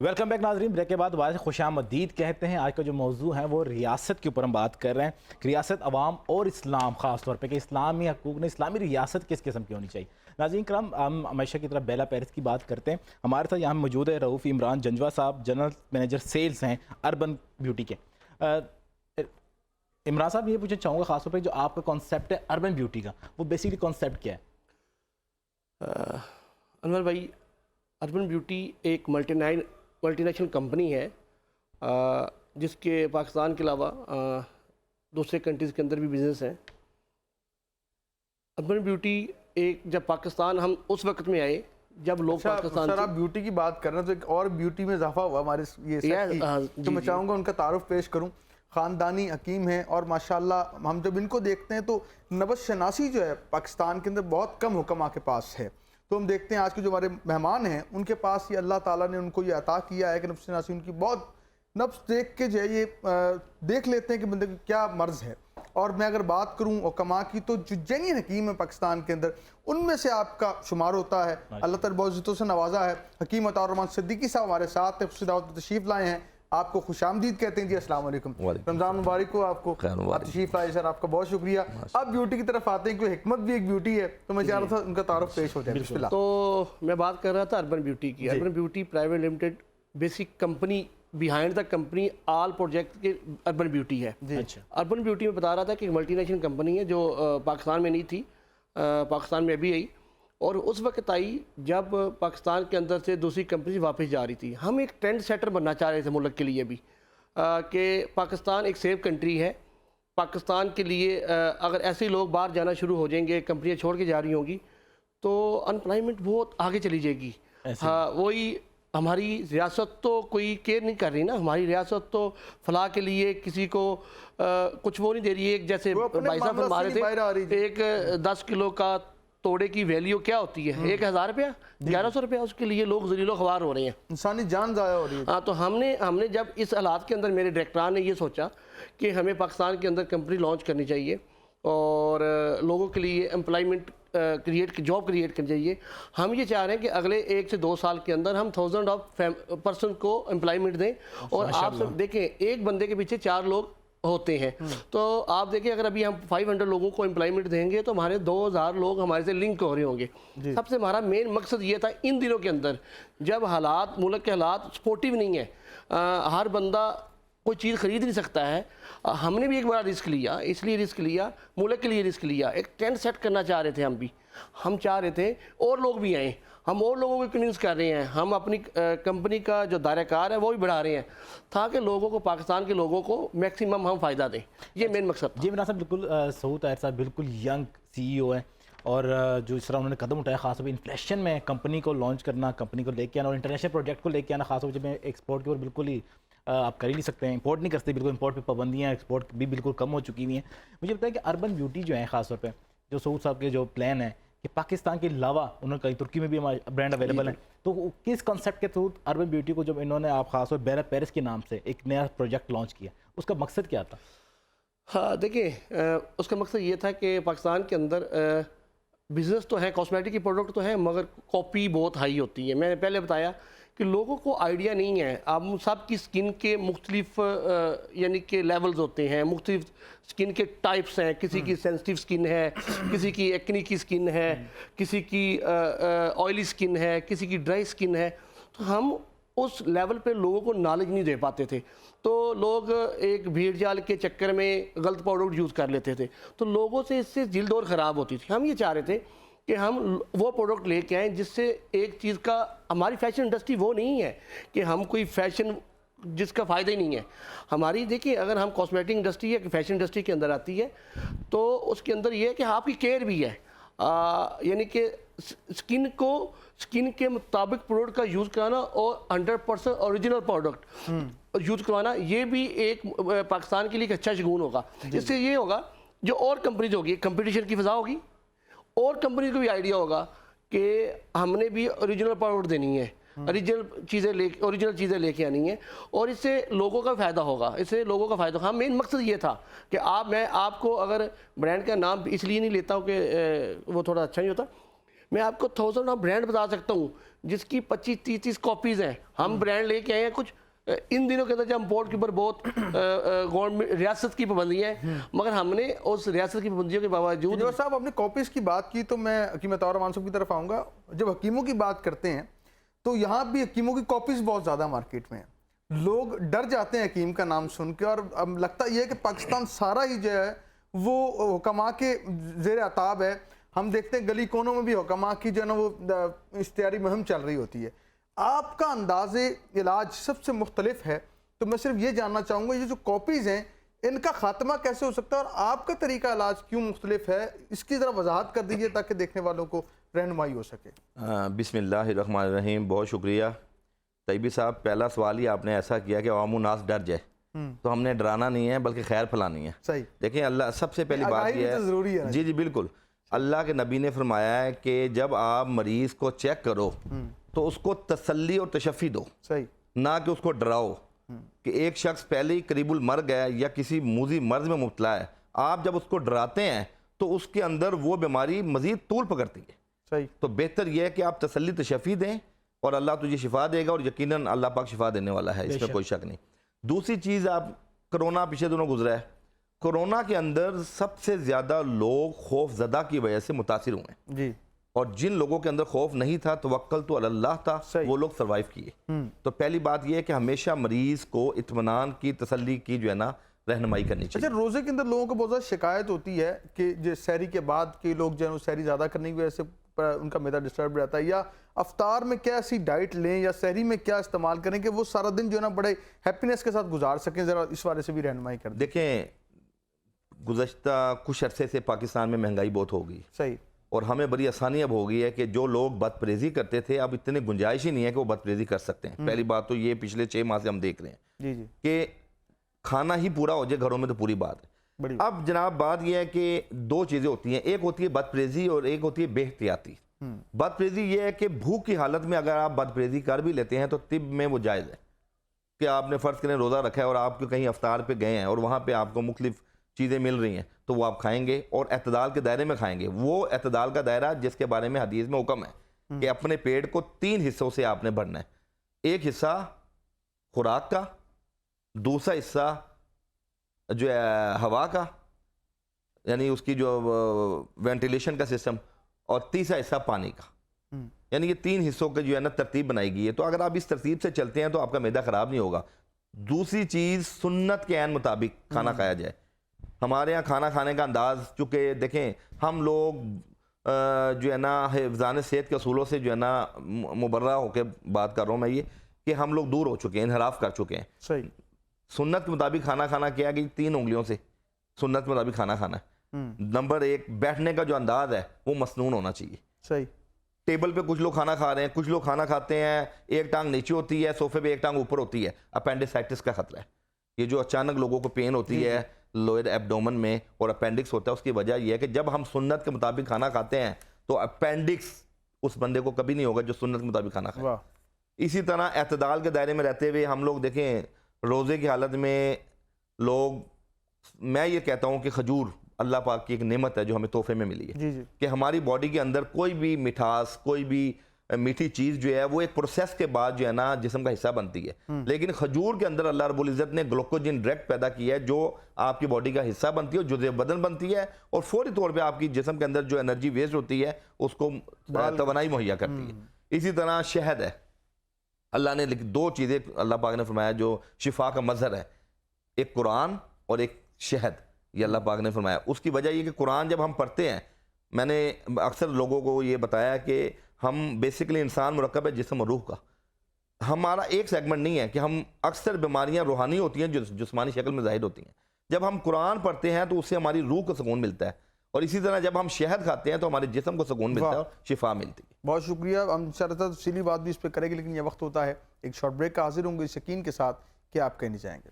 Welcome back ناظرین، break کے بعد دوبارہ سے خوش آمدید کہتے ہیں۔ آج کا جو موضوع ہے وہ ریاست کے اوپر ہم بات کر رہے ہیں کہ ریاست، عوام اور اسلام، خاص طور پہ کہ اسلامی حقوق نے اسلامی ریاست کس قسم کی ہونی چاہیے۔ ناظرین کرام، ہم ہمیشہ کی طرح بیلا پیرس کی بات کرتے ہیں۔ ہمارے ساتھ یہاں موجود ہے رؤوف عمران جنجوا صاحب، جنرل مینیجر سیلز ہیں اربن بیوٹی کے۔ عمران صاحب، یہ پوچھنا چاہوں گا خاص طور پہ جو آپ کا کانسیپٹ ہے اربن بیوٹی کا، وہ بیسیکلی کانسیپٹ کیا ہے؟ انور بھائی، اربن بیوٹی ایک ملٹی نیشنل کمپنی ہے جس کے پاکستان کے علاوہ دوسرے کنٹریز کے اندر بھی بزنس ہیں۔ اربن بیوٹی جب پاکستان ہم اس وقت میں آئے جب لوگ پاکستان سر، آپ بیوٹی کی بات کر رہے ہیں تو ایک اور بیوٹی میں اضافہ ہوا ہمارے یہ تو میں چاہوں گا ان کا تعارف پیش کروں۔ خاندانی حکیم ہیں اور ماشاءاللہ ہم جب ان کو دیکھتے ہیں تو نبض شناسی جو ہے پاکستان کے اندر بہت کم حکماں کے پاس ہے۔ تو ہم دیکھتے ہیں آج کے جو ہمارے مہمان ہیں ان کے پاس یہ اللہ تعالیٰ نے ان کو یہ عطا کیا ہے کہ نبض شناسی ان کی بہت نبض دیکھ کے جو ہے یہ دیکھ لیتے ہیں کہ بندے کو کیا مرض ہے۔ اور میں اگر بات کروں حکماں کی تو جو جینین حکیم ہے پاکستان کے اندر ان میں سے آپ کا شمار ہوتا ہے۔ اللہ تعالیٰ بہت عزتوں سے نوازا ہے۔ حکیم عطاء الرحمن صدیقی صاحب ہمارے ساتھ خصوصی دعوت پر تشریف لائے ہیں، آپ کو خوش آمدید کہتے ہیں جی۔ السلام علیکم، رمضان مبارک ہو آپ کو، آپ تشریف لائے سر، آپ کا بہت شکریہ۔ اب بیوٹی کی طرف آتے ہیں کہ حکمت بھی ایک بیوٹی ہے، تو میں چاہ رہا تھا ان کا تعارف پیش ہو جائے۔ بسم اللہ۔ تو میں بات کر رہا تھا اربن بیوٹی کی۔ Urban beauty private limited basic company, behind the company all project کے اربن بیوٹی ہے۔ اربن بیوٹی میں بتا رہا تھا کہ ایک ملٹی نیشنل کمپنی ہے جو پاکستان میں نہیں تھی، پاکستان میں ابھی آئی، اور اس وقت آئی جب پاکستان کے اندر سے دوسری کمپنی واپس جا رہی تھی۔ ہم ایک ٹرینڈ سیٹر بننا چاہ رہے تھے ملک کے لیے بھی، کہ پاکستان ایک سیف کنٹری ہے۔ پاکستان کے لیے اگر ایسے لوگ باہر جانا شروع ہو جائیں گے، کمپنیاں چھوڑ کے جا رہی ہوں گی تو انپلائمنٹ بہت آگے چلی جائے گی۔ وہی ہماری ریاست تو کوئی کیئر نہیں کر رہی نا، ہماری ریاست تو فلاح کے لیے کسی کو کچھ وہ نہیں دے رہی ہے۔ جیسے بھائی صاحب فرما رہے تھے، ایک 10 کلو کا توڑے کی ویلیو کیا ہوتی ہے؟ 1000 روپیہ، 1100 روپیہ، اس کے لیے لوگ ذلیل و خوار ہو رہے ہیں، انسانی جان ضائع ہو رہی ہے۔ ہاں، تو ہم نے جب اس حالات کے اندر میرے ڈائریکٹران نے یہ سوچا کہ ہمیں پاکستان کے اندر کمپنی لانچ کرنی چاہیے اور لوگوں کے لیے امپلائمنٹ جاب کریٹ کرنی چاہیے۔ ہم یہ چاہ رہے ہیں کہ اگلے 1 سے 2 سال کے اندر ہم 1000 آف پرسن کو امپلائمنٹ دیں، اور آپ سے دیکھیں ایک بندے کے پیچھے 4 لوگ ہوتے ہیں، تو آپ دیکھیں اگر ابھی ہم 500 لوگوں کو امپلائمنٹ دیں گے تو ہمارے 2000 لوگ ہمارے سے لنک ہو رہے ہوں گے۔ سب سے ہمارا مین مقصد یہ تھا ان دنوں کے اندر جب حالات، ملک کے حالات سپورٹیو نہیں ہے، ہر بندہ کوئی چیز خرید نہیں سکتا ہے، ہم نے بھی ایک بڑا رسک لیا، اس لیے رسک لیا، ملک کے لیے رسک لیا، ایک ٹرینڈ سیٹ کرنا چاہ رہے تھے ہم بھی۔ ہم چاہ رہے تھے اور لوگ بھی آئیں، ہم اور لوگوں کو کنوینس کر رہے ہیں، ہم اپنی کمپنی کا جو دائرہ کار ہے وہ بھی بڑھا رہے ہیں تاکہ لوگوں کو، پاکستان کے لوگوں کو میکسیمم ہم فائدہ دیں۔ یہ مین مقصد تھا۔ جی عمران صاحب، بالکل سعود طاہر صاحب بالکل ینگ سی ای او ہیں، اور جو اس طرح انہوں نے قدم اٹھایا خاص طور پہ انفلیشن میں کمپنی کو لانچ کرنا، کمپنی کو لے کے آنا اور انٹرنیشنل پروجیکٹ کو لے کے آنا، خاص طور پہ جب ایکسپورٹ کے اوپر بالکل ہی آپ کر ہی نہیں سکتے ہیں، امپورٹ نہیں کرتے، بالکل امپورٹ پہ پابندیاں، ایکسپورٹ بھی بالکل کم ہو چکی ہوئی ہیں۔ مجھے بتائیں کہ اربن بیوٹی جو ہے خاص طور پہ جو سعود صاحب کے جو پلان ہے کہ پاکستان کے علاوہ انہوں نے کہیں ترکی میں بھی ہمارے برانڈ اویلیبل ہیں، تو کس کنسیپٹ کے تھرو اربن بیوٹی کو جب انہوں نے آپ خاص طور پہ بیلا پیرس کے نام سے ایک نیا پروجیکٹ لانچ کیا، اس کا مقصد کیا تھا؟ ہاں دیکھیں، اس کا مقصد یہ تھا کہ پاکستان کے اندر بزنس تو ہے، کاسمیٹک کی پروڈکٹ تو ہے، مگر کاپی بہت ہائی ہوتی ہے۔ میں نے پہلے بتایا کہ لوگوں کو آئیڈیا نہیں ہے، اب سب کی سکن کے مختلف یعنی کہ لیولز ہوتے ہیں، مختلف سکن کے ٹائپس ہیں، کسی کی سینسٹیو سکن ہے، کسی کی ایکنی کی سکن ہے، کسی کی آئلی سکن ہے، کسی کی ڈرائی سکن ہے، تو ہم اس لیول پہ لوگوں کو نالج نہیں دے پاتے تھے، تو لوگ ایک بھیڑ جال کے چکر میں غلط پروڈکٹ یوز کر لیتے تھے، تو لوگوں سے اس سے جلد اور خراب ہوتی تھی۔ ہم یہ چاہ رہے تھے کہ ہم وہ پروڈکٹ لے کے آئیں جس سے ایک چیز کا، ہماری فیشن انڈسٹری وہ نہیں ہے کہ ہم کوئی فیشن جس کا فائدہ ہی نہیں ہے ہماری۔ دیکھیے اگر ہم کاسمیٹک انڈسٹری یا فیشن انڈسٹری کے اندر آتی ہے تو اس کے اندر یہ ہے کہ آپ کی کیئر بھی ہے، یعنی کہ سکن کے مطابق پروڈکٹ کا یوز کرانا اور 100% اوریجنل پروڈکٹ یوز کروانا، یہ بھی ایک پاکستان کے لیے ایک اچھا شگون ہوگا۔ اس سے یہ ہوگا جو اور کمپنیز ہوگی، کمپٹیشن کی فضا ہوگی، اور کمپنیز کو بھی آئیڈیا ہوگا کہ ہم نے بھی اوریجنل پروڈکٹ دینی ہے، اوریجنل چیزیں لے کے آنی ہیں، اور اس سے لوگوں کا فائدہ ہوگا، اس سے لوگوں کا فائدہ ہوگا۔ مین مقصد یہ تھا کہ میں آپ کو اگر برانڈ کا نام اس لیے نہیں لیتا ہوں کہ وہ تھوڑا اچھا نہیں ہوتا، میں آپ کو 1000 برانڈ بتا سکتا ہوں جس کی 25-30 کاپیز ہیں. ہم برانڈ لے کے آئے ہیں کچھ ان دنوں کے اندر جب امپورٹ کے اوپر بہت گورنمنٹ ریاست کی پابندی ہے, مگر ہم نے اس ریاست کی پابندیوں کے باوجود جو صاحب آپ نے کاپیز کی بات کی تو میں حکیم طاہر رحمان صاحب کی طرف آؤں گا. جب حکیموں کی بات کرتے ہیں تو یہاں بھی حکیموں کی کاپیز بہت زیادہ مارکیٹ میں ہیں. لوگ ڈر جاتے ہیں حکیم کا نام سن کے, اور اب لگتا یہ ہے کہ پاکستان سارا ہی جو ہے وہ حکماء کے زیر عتاب ہے. ہم دیکھتے ہیں گلی کونوں میں بھی حکماء کی جو ہے نا وہ اشتہاری مہم چل رہی ہوتی ہے. آپ کا انداز علاج سب سے مختلف ہے, تو میں صرف یہ جاننا چاہوں گا یہ جو کاپیز ہیں ان کا خاتمہ کیسے ہو سکتا ہے, اور آپ کا طریقہ علاج کیوں مختلف ہے, اس کی ذرا وضاحت کر دیجئے تاکہ دیکھنے والوں کو رہنمائی ہو سکے. بسم اللہ الرحمن الرحیم. بہت شکریہ طیبی صاحب. پہلا سوال ہی آپ نے ایسا کیا کہ عوام الناس ڈر جائے, تو ہم نے ڈرانا نہیں ہے بلکہ خیر پھیلانی ہے. صحیح. دیکھیں اللہ سب سے پہلی بات یہ تو ضروری ہے. جی بالکل. اللہ کے نبی نے فرمایا ہے کہ جب آپ مریض کو چیک کرو تو اس کو تسلی اور تشفی دو, صحیح, نہ کہ اس کو ڈراؤ. کہ ایک شخص پہلے ہی قریب المرگ ہے یا کسی موذی مرض میں مبتلا ہے, آپ جب اس کو ڈراتے ہیں تو اس کے اندر وہ بیماری مزید طول پکڑتی ہے. صحیح. تو بہتر یہ ہے کہ آپ تسلی تشفی دیں اور اللہ تجھے شفا دے گا, اور یقیناً اللہ پاک شفا دینے والا ہے, اس میں کوئی شک نہیں. دوسری چیز, آپ کرونا پچھلے دنوں گزرا ہے, کرونا کے اندر سب سے زیادہ لوگ خوف زدہ کی وجہ سے متاثر ہوئے ہیں. جی. اور جن لوگوں کے اندر خوف نہیں تھا, توکل تو اللہ تھا, وہ لوگ سروائیو کیے. تو پہلی بات یہ ہے کہ ہمیشہ مریض کو اطمینان کی, تسلی کی جو ہے نا رہنمائی کرنی چاہیے. اچھا, روزے کے اندر لوگوں کو بہت زیادہ شکایت ہوتی ہے کہ جو سحری کے بعد کے لوگ جو ہے سحری زیادہ کرنے کی وجہ سے ان کا معدہ ڈسٹرب رہتا ہے, یا افطار میں کیا ایسی ڈائٹ لیں یا سحری میں کیا استعمال کریں کہ وہ سارا دن جو ہے نا بڑے ہیپینس کے ساتھ گزار سکیں, ذرا اس بارے سے بھی رہنمائی کر دیں. دیکھیں گزشتہ کچھ عرصے سے پاکستان میں مہنگائی بہت ہو گئی, صحیح, اور ہمیں بڑی آسانی اب ہو گئی ہے کہ جو لوگ بد پریزی کرتے تھے اب اتنے گنجائش ہی نہیں ہے کہ وہ بد پریزی کر سکتے ہیں. پہلی بات تو یہ پچھلے 6 ماہ سے ہم دیکھ رہے ہیں جی جی کہ کھانا ہی پورا ہو جائے گھروں میں تو پوری بات ہے. اب جناب بات یہ ہے کہ 2 چیزیں ہوتی ہیں, ایک ہوتی ہے بد پریزی اور ایک ہوتی ہے بے احتیاطی. بد پریزی یہ ہے کہ بھوک کی حالت میں اگر آپ بد پریزی کر بھی لیتے ہیں تو طب میں وہ جائز ہے کہ آپ نے فرض کریں روزہ رکھا ہے اور آپ کہیں افطار پہ گئے ہیں اور وہاں پہ آپ کو مختلف چیزیں مل رہی ہیں تو وہ آپ کھائیں گے اور اعتدال کے دائرے میں کھائیں گے. وہ اعتدال کا دائرہ جس کے بارے میں حدیث میں حکم ہے کہ اپنے پیٹ کو 3 حصوں سے آپ نے بھرنا ہے. ایک حصہ خوراک کا, دوسرا حصہ جو ہے ہوا کا یعنی اس کی جو وینٹیلیشن کا سسٹم, اور تیسرا حصہ پانی کا. یعنی یہ 3 حصوں کے جو ہے نا ترتیب بنائی گئی ہے. تو اگر آپ اس ترتیب سے چلتے ہیں تو آپ کا معدہ خراب نہیں ہوگا. دوسری چیز سنت کے عین مطابق کھانا کھایا جائے. ہمارے ہاں کھانا کھانے کا انداز, چونکہ دیکھیں ہم لوگ جو ہے نا حفظان صحت کے اصولوں سے جو ہے نا مبرہ ہو کے بات کر رہا ہوں میں, یہ کہ ہم لوگ دور ہو چکے ہیں, انحراف کر چکے ہیں. صحیح. سنت کے مطابق کھانا کھانا کیا کہ 3 انگلیوں سے سنت کے مطابق کھانا کھانا ہے. نمبر 1, بیٹھنے کا جو انداز ہے وہ مسنون ہونا چاہیے. صحیح. ٹیبل پہ کچھ لوگ کھانا کھا رہے ہیں, کچھ لوگ کھانا کھاتے ہیں ایک ٹانگ نیچے ہوتی ہے, صوفے پہ ایک ٹانگ اوپر ہوتی ہے. اپینڈیسائٹس کا خطرہ ہے. یہ جو اچانک لوگوں کو پین ہوتی ہے لوئر ایبڈومن میں اور اپینڈکس ہوتا ہے, اس کی وجہ یہ ہے کہ جب ہم سنت کے مطابق کھانا کھاتے ہیں تو اپینڈکس اس بندے کو کبھی نہیں ہوگا جو سنت کے مطابق کھانا کھائے. اسی طرح اعتدال کے دائرے میں رہتے ہوئے ہم لوگ دیکھیں روزے کی حالت میں لوگ, میں یہ کہتا ہوں کہ کھجور اللہ پاک کی ایک نعمت ہے جو ہمیں تحفے میں ملی ہے کہ ہماری باڈی کے اندر کوئی بھی مٹھاس, کوئی بھی میٹھی چیز جو ہے وہ ایک پروسیس کے بعد جو ہے نا جسم کا حصہ بنتی ہے. لیکن کھجور کے اندر اللہ رب العزت نے گلوکوجن ڈائریکٹ پیدا کیا ہے جو آپ کی باڈی کا حصہ بنتی ہے, جزء بدن بنتی ہے, اور فوری طور پہ آپ کی جسم کے اندر جو انرجی ویسٹ ہوتی ہے اس کو توانائی مہیا کرتی ہے. اسی طرح شہد ہے, اللہ نے 2 چیزیں اللہ پاک نے فرمایا جو شفا کا مظہر ہے, ایک قرآن اور ایک شہد, یہ اللہ پاک نے فرمایا. اس کی وجہ یہ کہ قرآن جب ہم پڑھتے ہیں, میں نے اکثر لوگوں کو یہ بتایا کہ ہم بیسیکلی انسان مرکب ہے جسم اور روح کا. ہمارا ایک سیگمنٹ نہیں ہے کہ ہم اکثر بیماریاں روحانی ہوتی ہیں جو جسمانی شکل میں ظاہر ہوتی ہیں. جب ہم قرآن پڑھتے ہیں تو اس سے ہماری روح کو سکون ملتا ہے, اور اسی طرح جب ہم شہد کھاتے ہیں تو ہمارے جسم کو سکون ملتا ہے اور شفا ملتی ہے. بہت شکریہ. ہم انشاءاللہ تفصیلی بات بھی اس پہ کریں گے, لیکن یہ وقت ہوتا ہے ایک شارٹ بریک کا. حاضر ہوں گے اس یقین کے ساتھ کہ آپ کہیں نہیں جائیں گے.